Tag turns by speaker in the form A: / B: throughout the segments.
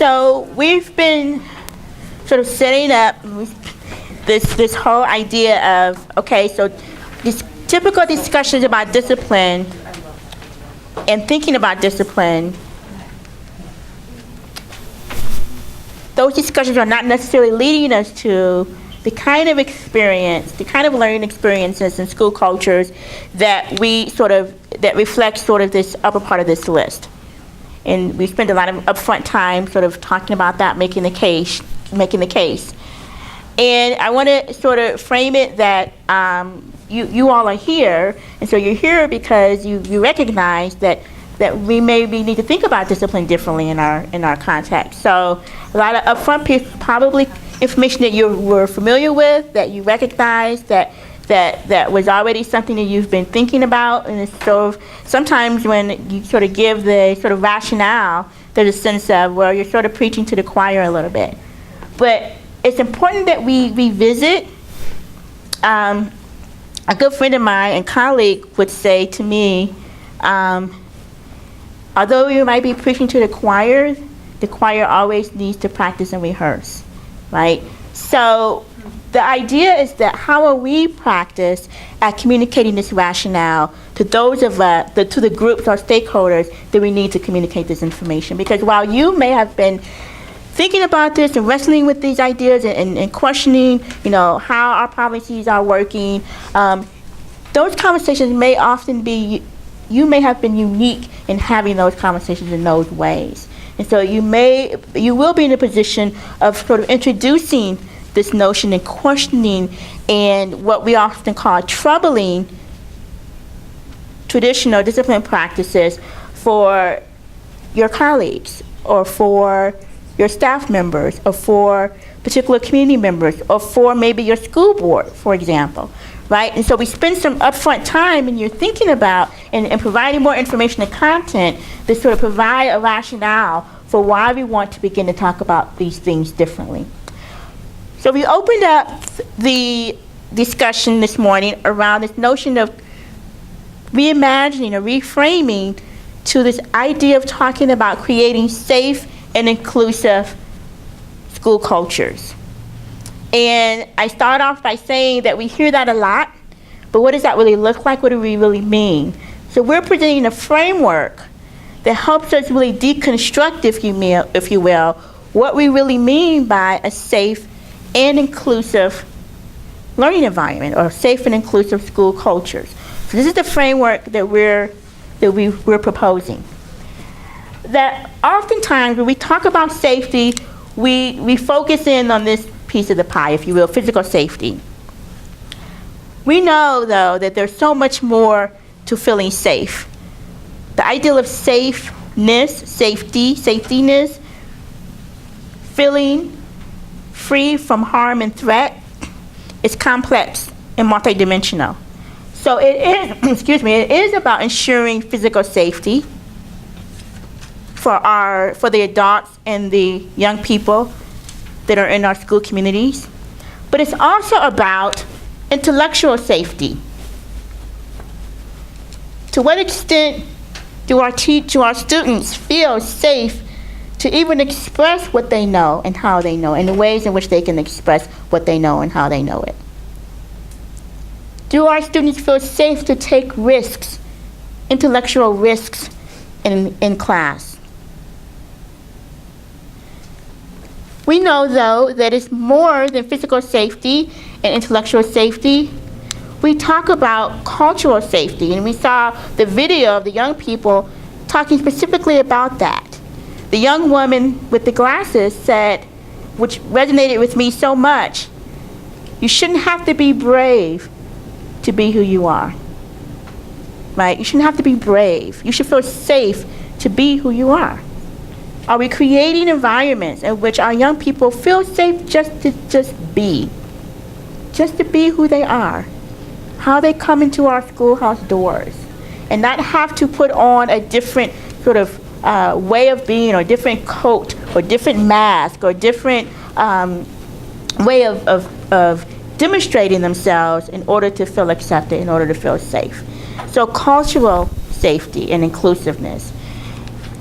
A: So we've been sort of setting up this whole idea of, okay, so these typical discussions about discipline and thinking about discipline, those discussions are not necessarily leading us to the kind of experience, the kind of learning experiences in school cultures that that reflect sort of this upper part of this list. And we spend a lot of upfront time sort of talking about that, making the case. And I want to sort of frame it that you all are here, and so you're here because you recognize that we maybe need to think about discipline differently in our context. So a lot of upfront pieces, probably information that you were familiar with, that you recognize, that was already something that you've been thinking about. And it's sort of, sometimes when you sort of give the sort of rationale, there's a sense of, well, you're sort of preaching to the choir a little bit. But it's important that we revisit. A good friend of mine and colleague would say to me, although you might be preaching to the choir always needs to practice and rehearse, right? So the idea is that how will we practice at communicating this rationale to those of us, to the groups or stakeholders that we need to communicate this information? Because while you may have been thinking about this and wrestling with these ideas and questioning, how our policies are working, those conversations may often be, you may have been unique in having those conversations in those ways. And so you will be in a position of sort of introducing this notion and questioning and what we often call troubling traditional discipline practices for your colleagues or for your staff members or for particular community members or for maybe your school board, for example, right? And so we spend some upfront time and you're thinking about and providing more information and content that sort of provide a rationale for why we want to begin to talk about these things differently. So we opened up the discussion this morning around this notion of reimagining or reframing to this idea of talking about creating safe and inclusive school cultures. And I start off by saying that we hear that a lot, but what does that really look like? What do we really mean? So we're presenting a framework that helps us really deconstruct, if you will, what we really mean by a safe and inclusive learning environment or safe and inclusive school cultures. So this is the framework that we're proposing. That oftentimes when we talk about safety, we focus in on this piece of the pie, if you will, physical safety. We know, though, that there's so much more to feeling safe. The ideal of safeness, safetiness, feeling free from harm and threat is complex and multidimensional. So it is, it is about ensuring physical safety for the adults and the young people that are in our school communities. But it's also about intellectual safety. To what extent do our students feel safe to even express what they know and how they know, and the ways in which they can express what they know and how they know it? Do our students feel safe to take risks, intellectual risks in class? We know, though, that it's more than physical safety and intellectual safety. We talk about cultural safety, and we saw the video of the young people talking specifically about that. The young woman with the glasses said, which resonated with me so much, you shouldn't have to be brave to be who you are, right? You shouldn't have to be brave. You should feel safe to be who you are. Are we creating environments in which our young people feel safe just to be who they are, how they come into our schoolhouse doors, and not have to put on a different sort of way of being or different coat or different mask or different way of demonstrating themselves in order to feel accepted, in order to feel safe. So cultural safety and inclusiveness.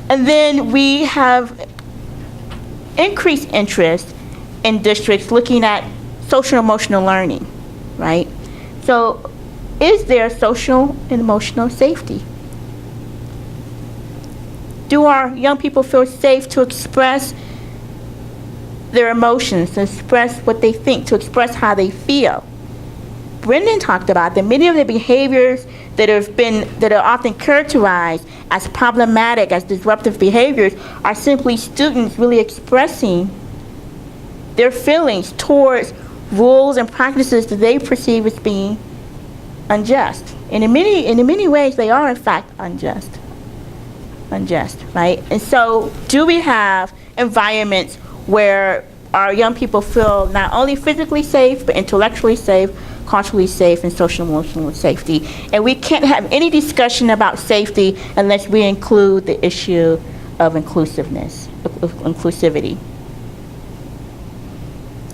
A: And then we have increased interest in districts looking at social emotional learning, right? So is there social and emotional safety? Do our young people feel safe to express their emotions, to express what they think, to express how they feel? Brendan talked about that many of the behaviors that are often characterized as problematic, as disruptive behaviors, are simply students really expressing their feelings towards rules and practices that they perceive as being unjust. And in many ways, they are in fact unjust, right? And so, do we have environments where our young people feel not only physically safe, but intellectually safe, culturally safe, and social emotional safety? And we can't have any discussion about safety unless we include the issue of inclusiveness, of inclusivity.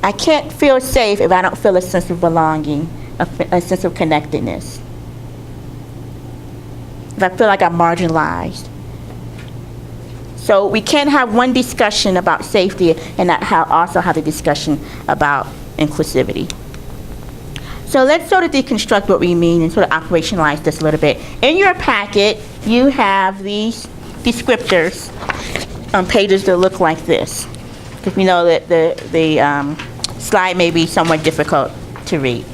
A: I can't feel safe if I don't feel a sense of belonging, a sense of connectedness. If I feel like I'm marginalized. So we can't have one discussion about safety and not also have a discussion about inclusivity. So let's sort of deconstruct what we mean and sort of operationalize this a little bit. In your packet, you have these descriptors on pages that look like this, because we know that the slide may be somewhat difficult to read.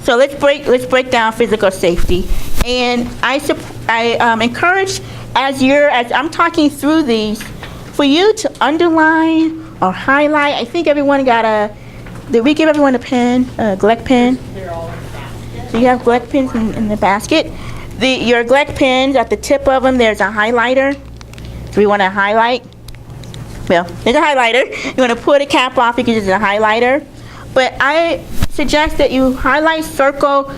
A: So let's break down physical safety, and I encourage as I'm talking through these, for you to underline or highlight. I think everyone did we give everyone a pen, a GLEC pen?
B: They're all in the basket.
A: So you have GLEC pens in the basket. Your GLEC pens, at the tip of them, there's a highlighter. So we want to highlight. Well, there's a highlighter. You want to pull the cap off because it's a highlighter. But I suggest that you highlight, circle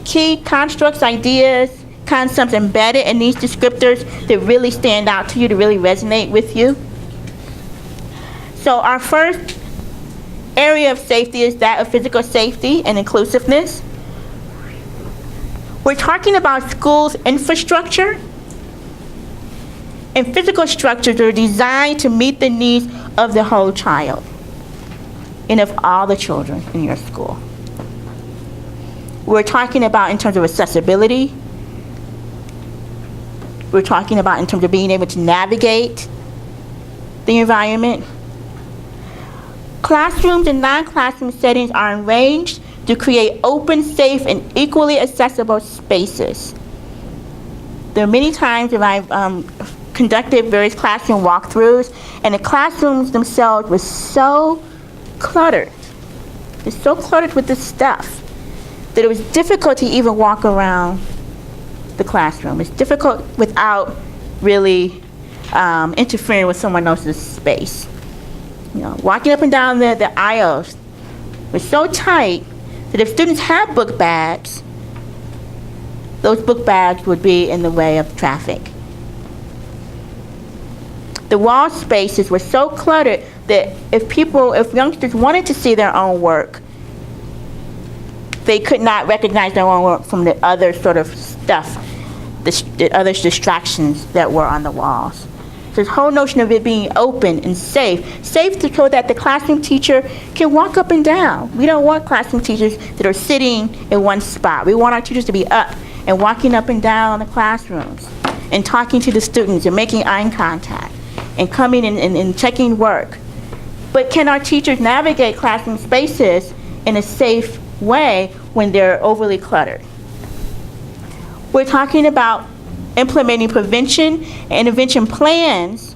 A: key constructs, ideas, concepts embedded in these descriptors that really stand out to you, to really resonate with you. So our first area of safety is that of physical safety and inclusiveness. We're talking about schools' infrastructure and physical structures that are designed to meet the needs of the whole child and of all the children in your school. We're talking about in terms of accessibility. We're talking about in terms of being able to navigate the environment. Classrooms and non-classroom settings are arranged to create open, safe, and equally accessible spaces. There are many times that I've conducted various classroom walkthroughs, and the classrooms themselves were so cluttered. It's so cluttered with this stuff that it was difficult to even walk around the classroom. It's difficult without really interfering with someone else's space. You know, walking up and down the aisles was so tight that if students had book bags, those book bags would be in the way of traffic. The wall spaces were so cluttered that if youngsters wanted to see their own work, they could not recognize their own work from the other sort of stuff, the other distractions that were on the walls. So this whole notion of it being open and safe so that the classroom teacher can walk up and down. We don't want classroom teachers that are sitting in one spot. We want our teachers to be up and walking up and down the classrooms and talking to the students and making eye contact and coming and checking work. But can our teachers navigate classroom spaces in a safe way when they're overly cluttered? We're talking about implementing prevention and intervention plans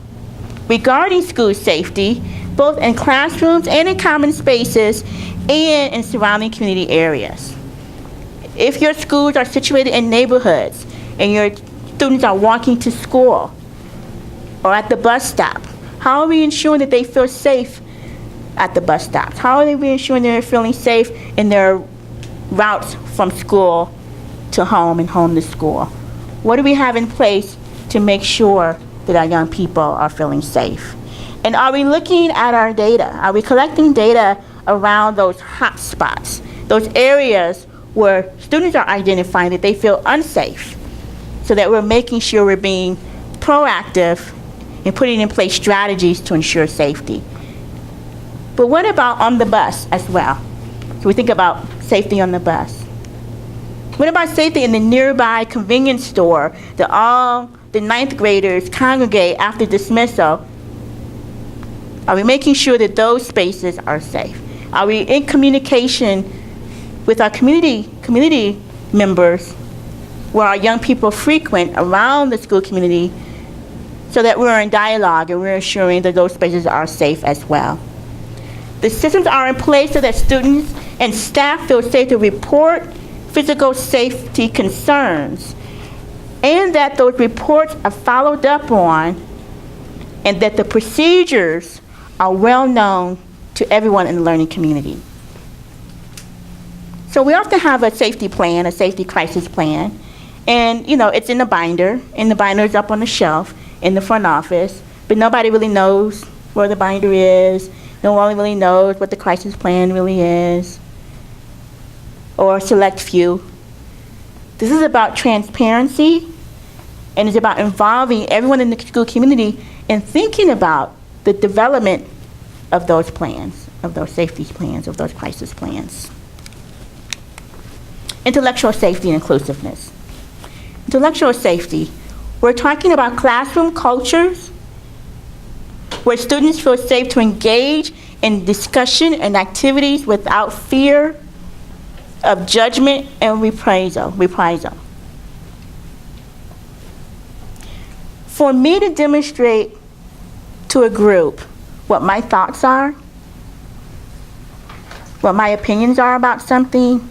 A: regarding school safety, both in classrooms and in common spaces and in surrounding community areas. If your schools are situated in neighborhoods and your students are walking to school or at the bus stop, how are we ensuring that they feel safe at the bus stops? How are we ensuring they're feeling safe in their routes from school to home and home to school? What do we have in place to make sure that our young people are feeling safe? And are we looking at our data? Are we collecting data around those hot spots, those areas where students are identifying that they feel unsafe, so that we're making sure we're being proactive and putting in place strategies to ensure safety. But what about on the bus as well? So we think about safety on the bus. What about safety in the nearby convenience store that all the ninth graders congregate after dismissal? Are we making sure that those spaces are safe? Are we in communication with our community members where our young people frequent around the school community so that we're in dialogue and we're ensuring that those spaces are safe as well? The systems are in place so that students and staff feel safe to report physical safety concerns, and that those reports are followed up on, and that the procedures are well known to everyone in the learning community. So we often have a safety plan, a safety crisis plan, and it's in the binder, and the binder is up on the shelf in the front office, but nobody really knows where the binder is. No one really knows what the crisis plan really is, or a select few. This is about transparency, and it's about involving everyone in the school community in thinking about the development of those plans, of those safety plans, of those crisis plans. Intellectual safety and inclusiveness. Intellectual safety, we're talking about classroom cultures where students feel safe to engage in discussion and activities without fear of judgment and reprisal. For me to demonstrate to a group what my thoughts are, what my opinions are about something,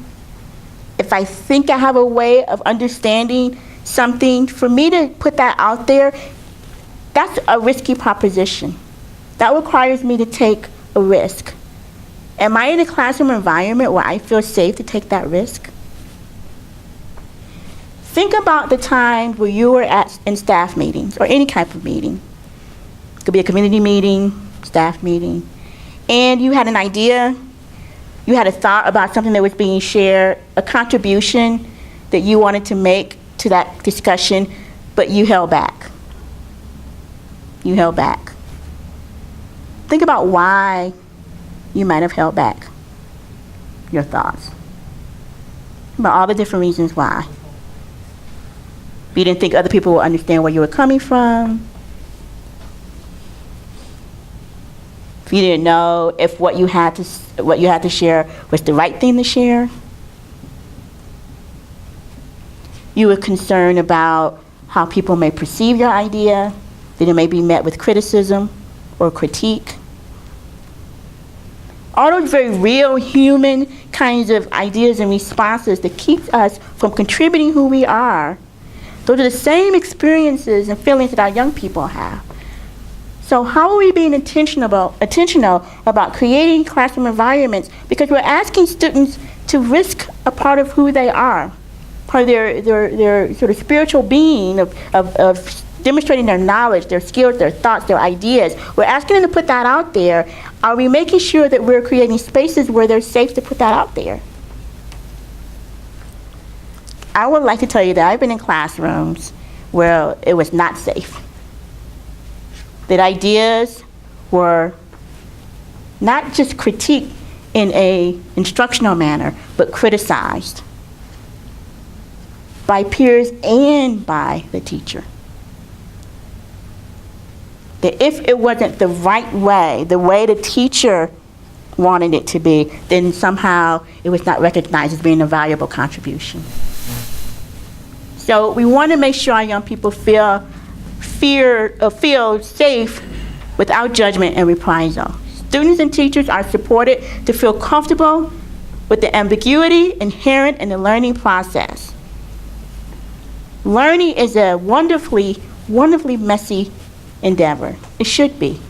A: if I think I have a way of understanding something, for me to put that out there, that's a risky proposition. That requires me to take a risk. Am I in a classroom environment where I feel safe to take that risk? Think about the time where you were in staff meetings or any type of meeting. It could be a community meeting, staff meeting, and you had an idea, you had a thought about something that was being shared, a contribution that you wanted to make to that discussion, but you held back. You held back. Think about why you might have held back your thoughts. About all the different reasons why. You didn't think other people would understand where you were coming from. You didn't know if what you had to share was the right thing to share. You were concerned about how people may perceive your idea, that it may be met with criticism or critique. All those very real human kinds of ideas and responses that keep us from contributing who we are, those are the same experiences and feelings that our young people have. So how are we being intentional about creating classroom environments? Because we're asking students to risk a part of who they are, part of their sort of spiritual being of demonstrating their knowledge, their skills, their thoughts, their ideas. We're asking them to put that out there. Are we making sure that we're creating spaces where they're safe to put that out there? I would like to tell you that I've been in classrooms where it was not safe. That ideas were not just critiqued in an instructional manner, but criticized by peers and by the teacher. That if it wasn't the right way, the way the teacher wanted it to be, then somehow it was not recognized as being a valuable contribution. So we want to make sure our young people feel safe without judgment and reprisal. Students and teachers are supported to feel comfortable with the ambiguity inherent in the learning process. Learning is a wonderfully, wonderfully messy endeavor. It should be.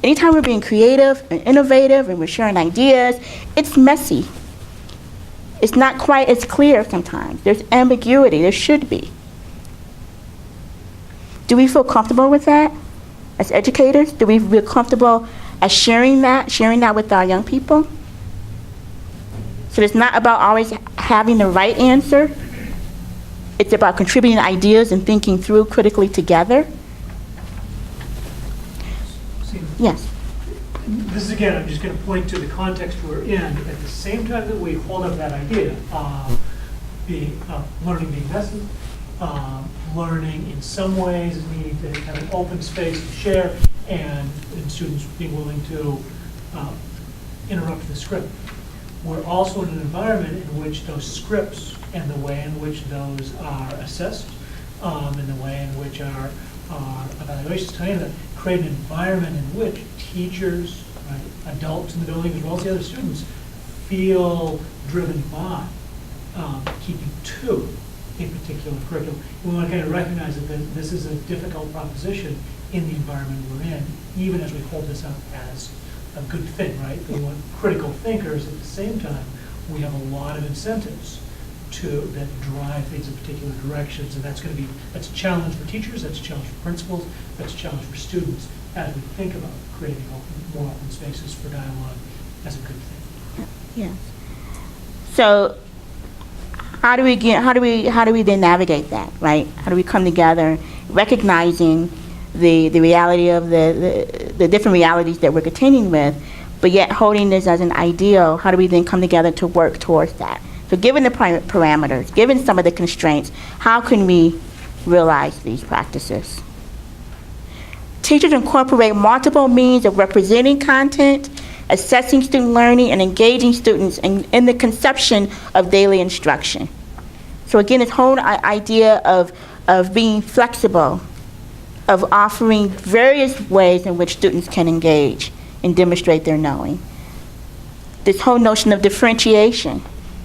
A: Anytime we're being creative and innovative and we're sharing ideas, it's messy. It's not quite as clear sometimes. There's ambiguity. There should be. Do we feel comfortable with that as educators? Do we feel comfortable as sharing that with our young people? So it's not about always having the right answer. It's about contributing ideas and thinking through critically together. Yes.
B: This is, again, I'm just going to point to the context we're in. At the same time that we hold up that idea of learning being messy, learning in some ways needing to have an open space to share, and students being willing to interrupt the script. We're also in an environment in which those scripts and the way in which those are assessed, and the way in which our evaluations create an environment in which teachers, right, adults in the building, as well as the other students, feel driven by keeping to a particular curriculum. We want to kind of recognize that this is a difficult proposition in the environment we're in, even as we hold this up as a good thing, right? We want critical thinkers. At the same time, we have a lot of incentives that drive things in particular directions, and that's a challenge for teachers, that's a challenge for principals, that's a challenge for students as we think about creating more open spaces for dialogue as a good thing.
A: Yes. So how do we then navigate that, right? How do we come together, recognizing the reality of the different realities that we're contending with, but yet holding this as an ideal? How do we then come together to work towards that? So given the parameters, given some of the constraints, how can we realize these practices? Teachers incorporate multiple means of representing content, assessing student learning, and engaging students in the conception of daily instruction. So again, this whole idea of being flexible, of offering various ways in which students can engage and demonstrate their knowing. This whole notion of differentiation.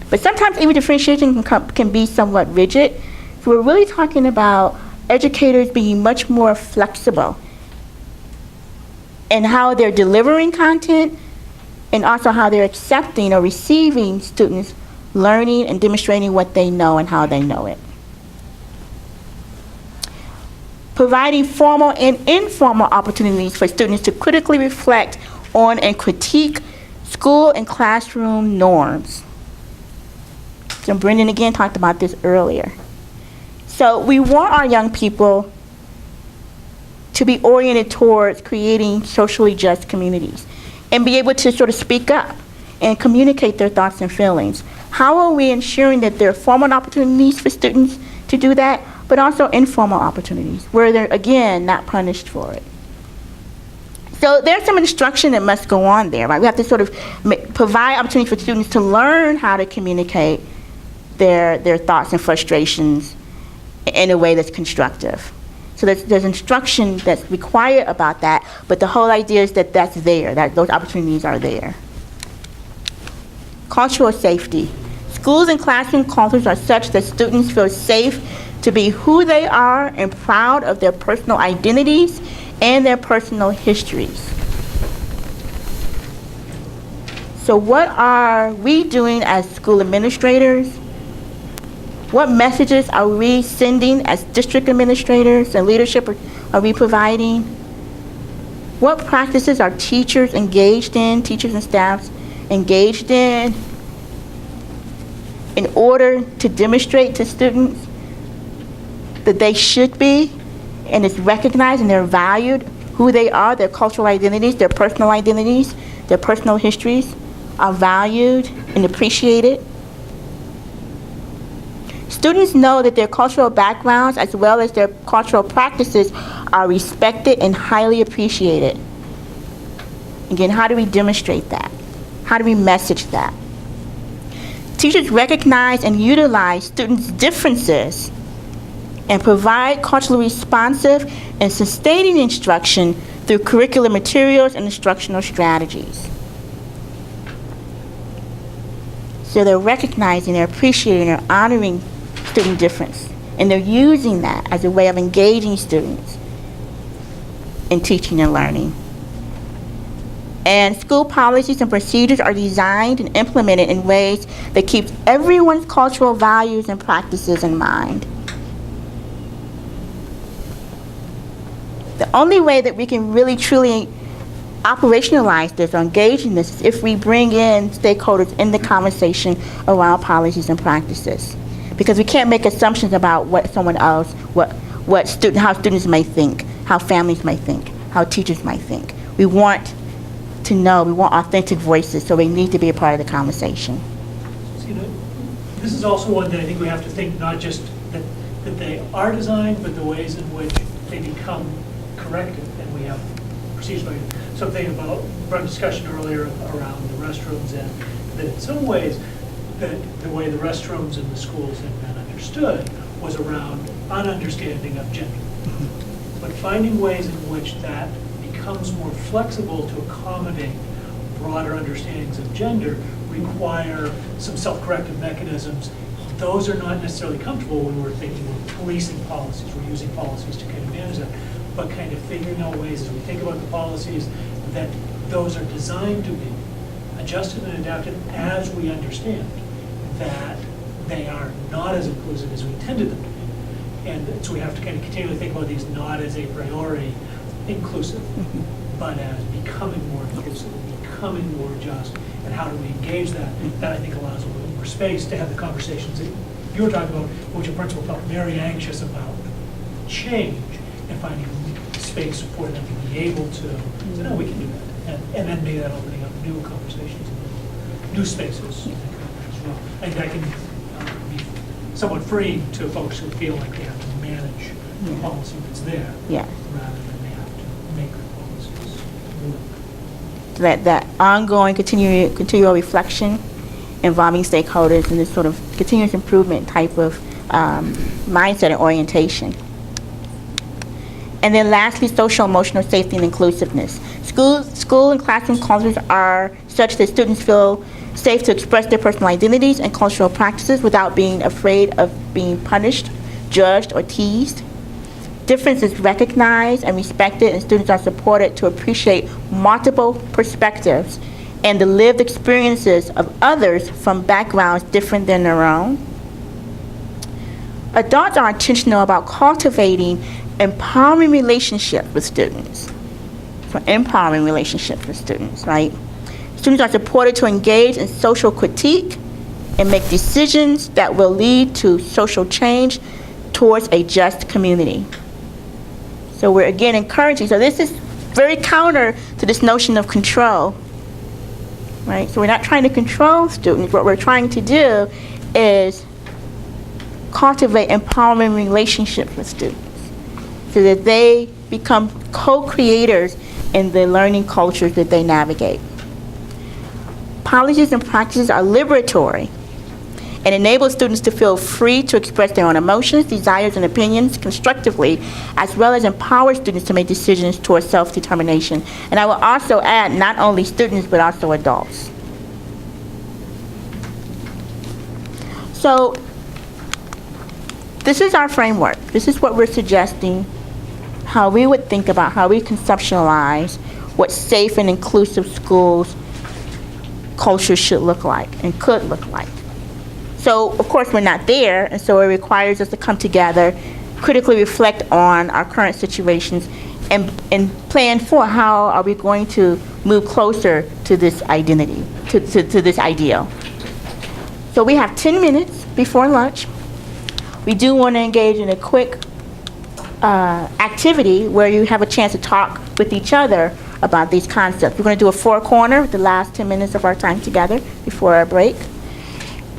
A: But sometimes even differentiation can be somewhat rigid. So we're really talking about educators being much more flexible in how they're delivering content and also how they're accepting or receiving students learning and demonstrating what they know and how they know it. Providing formal and informal opportunities for students to critically reflect on and critique school and classroom norms. So Brendan again talked about this earlier. So we want our young people to be oriented towards creating socially just communities and be able to sort of speak up and communicate their thoughts and feelings. How are we ensuring that there are formal opportunities for students to do that, but also informal opportunities where they're, again, not punished for it? So there's some instruction that must go on there, right? We have to sort of provide opportunities for students to learn how to communicate their thoughts and frustrations in a way that's constructive. So there's instruction that's required about that, but the whole idea is that that's there, that those opportunities are there. Cultural safety. Schools and classroom cultures are such that students feel safe to be who they are and proud of their personal identities and their personal histories. So what are we doing as school administrators? What messages are we sending as district administrators and leadership are we providing? What practices are teachers engaged in, teachers and staffs engaged in order to demonstrate to students that they should be and it's recognized and they're valued, who they are, their cultural identities, their personal histories are valued and appreciated? Students know that their cultural backgrounds as well as their cultural practices are respected and highly appreciated. Again, how do we demonstrate that? How do we message that? Teachers recognize and utilize students' differences and provide culturally responsive and sustaining instruction through curricular materials and instructional strategies. So they're recognizing, they're appreciating, they're honoring student difference, and they're using that as a way of engaging students in teaching and learning. And school policies and procedures are designed and implemented in ways that keep everyone's cultural values and practices in mind. The only way that we can really truly operationalize this or engage in this is if we bring in stakeholders in the conversation around policies and practices. Because we can't make assumptions about what someone else, how students may think, how families may think, how teachers might think. We want to know, we want authentic voices, so they need to be a part of the conversation.
B: So, this is also one that I think we have to think not just that they are designed, but the ways in which they become corrective, and we have procedures like something about, our discussion earlier around the restrooms, and that in some ways, that the way the restrooms in the schools have been understood was around an understanding of gender. But finding ways in which that becomes more flexible to accommodate broader understandings of gender require some self-corrective mechanisms. Those are not necessarily comfortable when we're thinking of policing policies. We're using policies to kind of manage that, but kind of figuring out ways as we think about the policies that those are designed to be adjusted and adapted as we understand that they are not as inclusive as we intended them to be. And so we have to kind of continually think about these not as a priori inclusive, but as becoming more inclusive, becoming more just, and how do we engage that? That I think allows a little more space to have the conversations that you were talking about, which your principal felt very anxious about change, and finding space for them to be able to say, no, we can do that. And then maybe that opening up new conversations, new spaces as well. I think that can be somewhat freeing to folks who feel like they have to manage the policy that's there, rather than they have to make the policies work.
A: That ongoing continual reflection involving stakeholders and this sort of continuous improvement type of mindset and orientation. And then lastly, social emotional safety and inclusiveness. School and classroom cultures are such that students feel safe to express their personal identities and cultural practices without being afraid of being punished, judged, or teased. Difference is recognized and respected, and students are supported to appreciate multiple perspectives and the lived experiences of others from backgrounds different than their own. Adults are intentional about cultivating empowering relationships with students. So empowering relationships with students, right? Students are supported to engage in social critique and make decisions that will lead to social change towards a just community. So we're again encouraging. So this is very counter to this notion of control, right? So we're not trying to control students. What we're trying to do is cultivate empowering relationships with students so that they become co-creators in the learning cultures that they navigate. Policies and practices are liberatory and enable students to feel free to express their own emotions, desires, and opinions constructively, as well as empower students to make decisions towards self-determination. And I will also add, not only students, but also adults. So, this is our framework. This is what we're suggesting, how we would think about, how we conceptualize what safe and inclusive schools culture should look like and could look like. So, of course, we're not there, and so it requires us to come together, critically reflect on our current situations, and plan for how are we going to move closer to this identity, to this ideal. So we have 10 minutes before lunch. We do want to engage in a quick activity where you have a chance to talk with each other about these concepts. We're going to do a four-corner with the last 10 minutes of our time together before our break.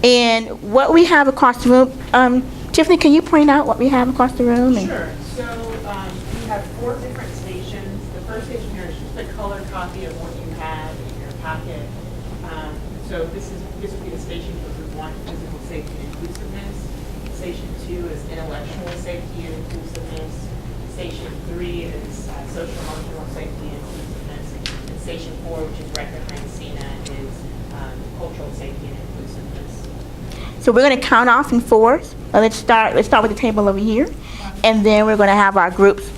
A: And what we have across the room, Tiffany, can you point out what we have across the room?
C: Sure. So we have 4 different stations. The first station here is just a colored copy of what you have in your packet. So this would be the station for Group 1, physical safety and inclusiveness. Station 2 is intellectual safety and inclusiveness. Station 3 is social emotional safety and inclusiveness. And Station 4, which is right behind Seena, is cultural safety and inclusiveness.
A: So we're going to count off in 4s. Let's start with the table over here, and then we're going to have our groups